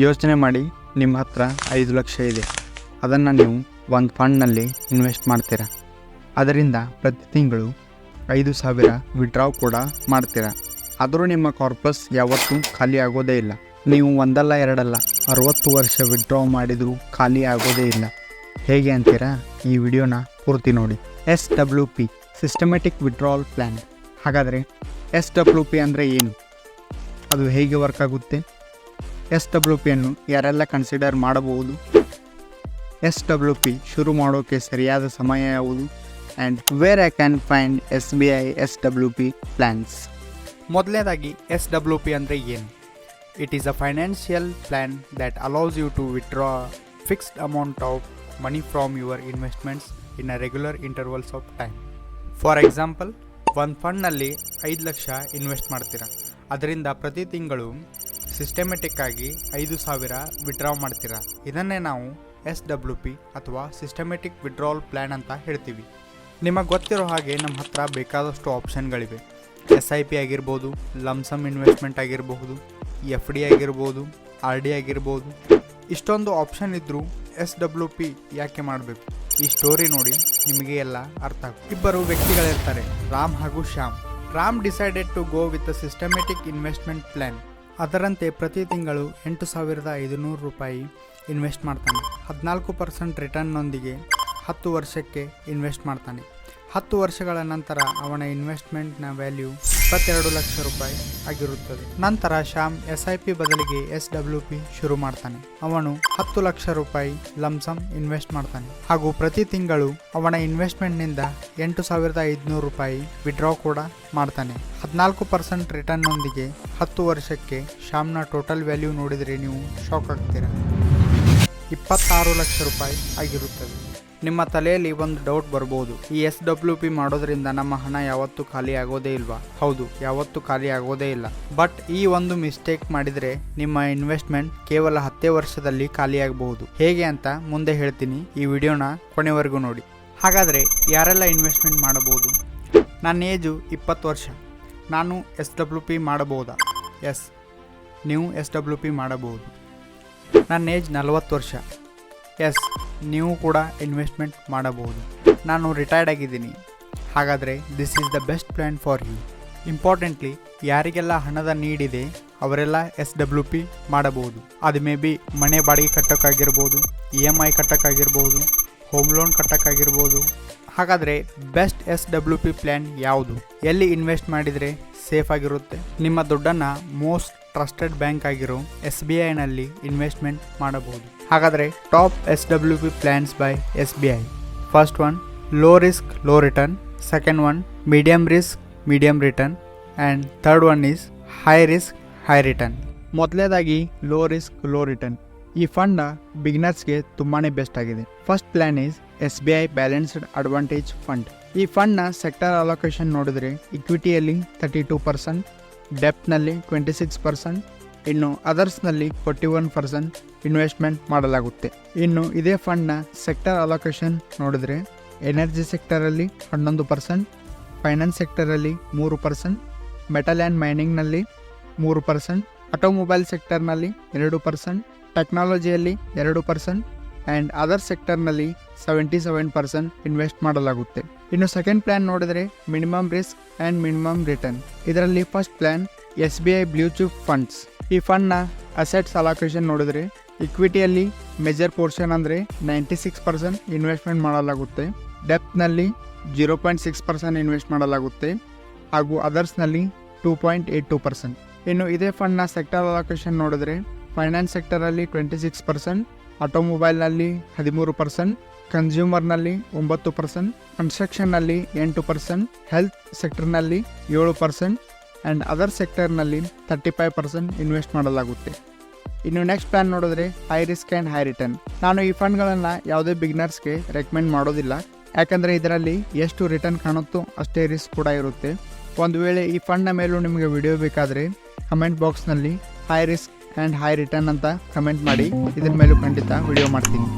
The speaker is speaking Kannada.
ಯೋಚನೆ ಮಾಡಿ, ನಿಮ್ಮ ಹತ್ರ 5 ಲಕ್ಷ ಇದೆ. ಅದನ್ನು ನೀವು ಒಂದು ಫಂಡ್ನಲ್ಲಿ ಇನ್ವೆಸ್ಟ್ ಮಾಡ್ತೀರಾ. ಅದರಿಂದ ಪ್ರತಿ ತಿಂಗಳು 5,000 ವಿಡ್ರಾ ಕೂಡ ಮಾಡ್ತೀರಾ. ಆದರೂ ನಿಮ್ಮ ಕಾರ್ಪಸ್ ಯಾವತ್ತೂ ಖಾಲಿ ಆಗೋದೇ ಇಲ್ಲ. ನೀವು ಒಂದಲ್ಲ ಎರಡಲ್ಲ 60 ವರ್ಷ ವಿಡ್ರಾ ಮಾಡಿದರೂ ಖಾಲಿ ಆಗೋದೇ ಇಲ್ಲ. ಹೇಗೆ ಅಂತೀರಾ? ಈ ವಿಡಿಯೋನ ಪೂರ್ತಿ ನೋಡಿ. SWP systematic withdrawal plan. ಹಾಗಾದರೆ SWP ಅಂದರೆ ಏನು? ಅದು ಹೇಗೆ ವರ್ಕ್ ಆಗುತ್ತೆ? SWPಯನ್ನು ಯಾರೆಲ್ಲ ಕನ್ಸಿಡರ್ ಮಾಡಬಹುದು? SWP ಶುರು ಮಾಡೋಕ್ಕೆ ಸರಿಯಾದ ಸಮಯ ಯಾವುದು? And where I can find SBI SWP plans. ಮೊದಲನೇದಾಗಿ SWP ಅಂದರೆ ಏನು? It is a financial plan that allows you to withdraw fixed amount of money from your investments in a regular intervals of time. For example, ಒಂದು ಫಂಡ್ನಲ್ಲಿ 5 ಲಕ್ಷ ಇನ್ವೆಸ್ಟ್ ಮಾಡ್ತೀರಾ. ಅದರಿಂದ ಪ್ರತಿ ತಿಂಗಳು ಸಿಸ್ಟಮೆಟಿಕ್ ಆಗಿ 5,000 ವಿಡ್ರಾ ಮಾಡ್ತೀರಾ. ಇದನ್ನೇ ನಾವು SWP ಅಥವಾ ಸಿಸ್ಟಮೆಟಿಕ್ ವಿಡ್ರಾವಲ್ ಪ್ಲ್ಯಾನ್ ಅಂತ ಹೇಳ್ತೀವಿ. ನಿಮಗೆ ಗೊತ್ತಿರೋ ಹಾಗೆ ನಮ್ಮ ಹತ್ರ ಬೇಕಾದಷ್ಟು ಆಪ್ಷನ್ಗಳಿವೆ. SIP ಆಗಿರ್ಬೋದು, ಲಮ್ಸಮ್ ಇನ್ವೆಸ್ಟ್ಮೆಂಟ್ ಆಗಿರಬಹುದು, FD ಆಗಿರ್ಬೋದು, RD ಆಗಿರ್ಬೋದು. ಇಷ್ಟೊಂದು ಆಪ್ಷನ್ ಇದ್ದರೂ SWP ಯಾಕೆ ಮಾಡಬೇಕು? ಈ ಸ್ಟೋರಿ ನೋಡಿ ನಿಮಗೆ ಎಲ್ಲ ಅರ್ಥ ಆಗುತ್ತೆ. ಇಬ್ಬರು ವ್ಯಕ್ತಿಗಳಿರ್ತಾರೆ, ರಾಮ್ ಹಾಗೂ Shyam. Ram decided to go with a systematic investment plan. ಅದರಂತೆ ಪ್ರತಿ ತಿಂಗಳು 8,500 ರೂಪಾಯಿ ಇನ್ವೆಸ್ಟ್ ಮಾಡ್ತಾನೆ. 14% ರಿಟರ್ನ್ನೊಂದಿಗೆ 10 ವರ್ಷಕ್ಕೆ ಇನ್ವೆಸ್ಟ್ ಮಾಡ್ತಾನೆ. 10 ವರ್ಷಗಳ ನಂತರ ಅವನ ಇನ್ವೆಸ್ಟ್ಮೆಂಟ್ನ ವ್ಯಾಲ್ಯೂ 22 ಲಕ್ಷ ರೂಪಾಯಿ ಆಗಿರುತ್ತದೆ. ನಂತರ ಶ್ಯಾಮ್ SIP ಬದಲಿಗೆ SWP ಶುರು ಮಾಡ್ತಾನೆ. ಅವನು 10 ಲಕ್ಷ ರೂಪಾಯಿ ಲಮ್ಸಮ್ ಇನ್ವೆಸ್ಟ್ ಮಾಡ್ತಾನೆ ಹಾಗೂ ಪ್ರತಿ ತಿಂಗಳು ಅವನ ಇನ್ವೆಸ್ಟ್ಮೆಂಟ್ನಿಂದ 8,500 ರೂಪಾಯಿ ವಿಡ್ರಾ ಕೂಡ ಮಾಡ್ತಾನೆ. 14% ರಿಟರ್ನ್ನೊಂದಿಗೆ 10 ವರ್ಷಕ್ಕೆ ಶ್ಯಾಮ್ನ ಟೋಟಲ್ ವ್ಯಾಲ್ಯೂ ನೋಡಿದರೆ ನೀವು ಶಾಕ್ ಆಗ್ತೀರಾ. 26 ಲಕ್ಷ ರೂಪಾಯಿ ಆಗಿರುತ್ತದೆ. ನಿಮ್ಮ ತಲೆಯಲ್ಲಿ ಒಂದು ಡೌಟ್ ಬರ್ಬೋದು, ಈ SWP ಮಾಡೋದ್ರಿಂದ ನಮ್ಮ ಹಣ ಯಾವತ್ತೂ ಖಾಲಿ ಆಗೋದೇ ಇಲ್ವಾ? ಹೌದು, ಯಾವತ್ತೂ ಖಾಲಿ ಆಗೋದೇ ಇಲ್ಲ. ಬಟ್ ಈ ಒಂದು ಮಿಸ್ಟೇಕ್ ಮಾಡಿದರೆ ನಿಮ್ಮ ಇನ್ವೆಸ್ಟ್ಮೆಂಟ್ ಕೇವಲ 10 ವರ್ಷದಲ್ಲಿ ಖಾಲಿ ಆಗಬಹುದು. ಹೇಗೆ ಅಂತ ಮುಂದೆ ಹೇಳ್ತೀನಿ, ಈ ವಿಡಿಯೋನ ಕೊನೆವರೆಗೂ ನೋಡಿ. ಹಾಗಾದರೆ ಯಾರೆಲ್ಲ ಇನ್ವೆಸ್ಟ್ಮೆಂಟ್ ಮಾಡಬಹುದು? ನನ್ನ ಏಜು 20 ವರ್ಷ. ನಾನು SWP ಮಾಡಬಹುದಾ? ಎಸ್, ನೀವು SWP ಮಾಡಬಹುದು. ನನ್ನ ಏಜ್ 40 ವರ್ಷ. ಎಸ್, ನೀವು ಕೂಡ ಇನ್ವೆಸ್ಟ್ಮೆಂಟ್ ಮಾಡಬಹುದು. ನಾನು ರಿಟೈರ್ಡ್ ಆಗಿದ್ದೀನಿ. ಹಾಗಾದರೆ this is the best plan for you. Importantly, ಯಾರಿಗೆಲ್ಲ ಹಣದ ನೀಡಿದೆ ಅವರೆಲ್ಲ SWP ಮಾಡಬಹುದು. ಅದು ಮೇ ಬಿ ಮನೆ ಬಾಡಿಗೆ ಕಟ್ಟೋಕ್ಕಾಗಿರ್ಬೋದು, EMI ಕಟ್ಟೋಕ್ಕಾಗಿರ್ಬೋದು, ಹೋಮ್ ಲೋನ್ ಕಟ್ಟೋಕ್ಕಾಗಿರ್ಬೋದು. ಹಾಗಾದರೆ ಬೆಸ್ಟ್ SWP ಪ್ಲ್ಯಾನ್ ಯಾವುದು? ಎಲ್ಲಿ ಇನ್ವೆಸ್ಟ್ ಮಾಡಿದರೆ ಸೇಫ್ ಆಗಿರುತ್ತೆ? ನಿಮ್ಮ ದುಡ್ಡನ್ನು ಮೋಸ್ಟ್ ಟ್ರಸ್ಟೆಡ್ ಬ್ಯಾಂಕ್ ಆಗಿರೋ SBIನಲ್ಲಿ ಇನ್ವೆಸ್ಟ್ಮೆಂಟ್ ಮಾಡಬಹುದು. ಹಾಗಾದರೆ top SWP plans by SBI. First one, low risk low return. Second one, medium risk medium return. And third one is high risk high return. ಮೊದಲನೇದಾಗಿ ಲೋ ರಿಸ್ಕ್ ಲೋ ರಿಟರ್ನ್. ಈ ಫಂಡ್ ಬಿಗಿನರ್ಸ್ಗೆ ತುಂಬಾ ಬೆಸ್ಟ್ ಆಗಿದೆ. First plan is SBI balanced advantage fund. ಈ ಫಂಡ್ನ ಸೆಕ್ಟರ್ ಅಲೋಕೇಶನ್ ನೋಡಿದರೆ ಇಕ್ವಿಟಿಯಲ್ಲಿ 32%, ಡೆಪ್ಟ್ನಲ್ಲಿ 26%, ಇನ್ನು ಅದರ್ಸ್ನಲ್ಲಿ 41% ಇನ್ವೆಸ್ಟ್ಮೆಂಟ್ ಮಾಡಲಾಗುತ್ತೆ. ಇನ್ನು ಇದೇ ಫಂಡ್ನ ಸೆಕ್ಟರ್ ಅಲೋಕೇಶನ್ ನೋಡಿದರೆ ಎನರ್ಜಿ ಸೆಕ್ಟರಲ್ಲಿ 11%, ಫೈನಾನ್ಸ್ ಸೆಕ್ಟರಲ್ಲಿ 3%, ಮೆಟಲ್ ಆ್ಯಂಡ್ ಮೈನಿಂಗ್ನಲ್ಲಿ 3%, ಆಟೋಮೊಬೈಲ್ ಸೆಕ್ಟರ್ನಲ್ಲಿ 2%, ಟೆಕ್ನಾಲಜಿಯಲ್ಲಿ 2%, ಆ್ಯಂಡ್ ಅದರ್ ಸೆಕ್ಟರ್ನಲ್ಲಿ 77% ಇನ್ವೆಸ್ಟ್ ಮಾಡಲಾಗುತ್ತೆ. ಇನ್ನು ಸೆಕೆಂಡ್ ಪ್ಲ್ಯಾನ್ ನೋಡಿದರೆ minimum risk and minimum return. ಇದರಲ್ಲಿ first plan SBI blue chip funds. ಈ ಫಂಡ್ನ ಅಸೆಟ್ಸ್ ಅಲೋಕೇಶನ್ ನೋಡಿದರೆ ಇಕ್ವಿಟಿಯಲ್ಲಿ ಮೇಜರ್ ಪೋರ್ಷನ್ ಅಂದರೆ 96% ಇನ್ವೆಸ್ಟ್ಮೆಂಟ್ ಮಾಡಲಾಗುತ್ತೆ, ಡೆಪ್ತ್ನಲ್ಲಿ 0.6% ಇನ್ವೆಸ್ಟ್ ಮಾಡಲಾಗುತ್ತೆ ಹಾಗೂ ಅದರ್ಸ್ನಲ್ಲಿ 2.82%. ಇನ್ನು ಇದೇ ಫಂಡ್ನ ಸೆಕ್ಟರ್ ಅಲೋಕೇಶನ್ ನೋಡಿದರೆ ಫೈನಾನ್ಸ್ ಸೆಕ್ಟರಲ್ಲಿ 26%, ಆಟೋಮೊಬೈಲ್ನಲ್ಲಿ 13%, ಕನ್ಸ್ಯೂಮರ್ನಲ್ಲಿ 9%, ಕನ್ಸ್ಟ್ರಕ್ಷನ್ನಲ್ಲಿ 8%, ಹೆಲ್ತ್ ಸೆಕ್ಟರ್ನಲ್ಲಿ 7%, ಆ್ಯಂಡ್ ಅದರ್ ಸೆಕ್ಟರ್ನಲ್ಲಿ 35% ಇನ್ವೆಸ್ಟ್ ಮಾಡಲಾಗುತ್ತೆ. ಇನ್ನು ನೆಕ್ಸ್ಟ್ ಪ್ಲ್ಯಾನ್ ನೋಡಿದ್ರೆ high risk and high return. ನಾನು ಈ ಫಂಡ್ಗಳನ್ನು ಯಾವುದೇ ಬಿಗಿನರ್ಸ್ಗೆ ರೆಕಮೆಂಡ್ ಮಾಡೋದಿಲ್ಲ, ಯಾಕಂದರೆ ಇದರಲ್ಲಿ ಎಷ್ಟು ರಿಟರ್ನ್ ಕಾಣುತ್ತೋ ಅಷ್ಟೇ ರಿಸ್ಕ್ ಕೂಡ ಇರುತ್ತೆ. ಒಂದು ವೇಳೆ ಈ ಫಂಡ್ನ ಮೇಲೂ ನಿಮಗೆ ವಿಡಿಯೋ ಬೇಕಾದರೆ ಕಮೆಂಟ್ ಬಾಕ್ಸ್ನಲ್ಲಿ high risk and high return ಅಂತ ಕಮೆಂಟ್ ಮಾಡಿ, ಇದ್ರ ಮೇಲೂ ಖಂಡಿತ ವಿಡಿಯೋ ಮಾಡ್ತೀನಿ.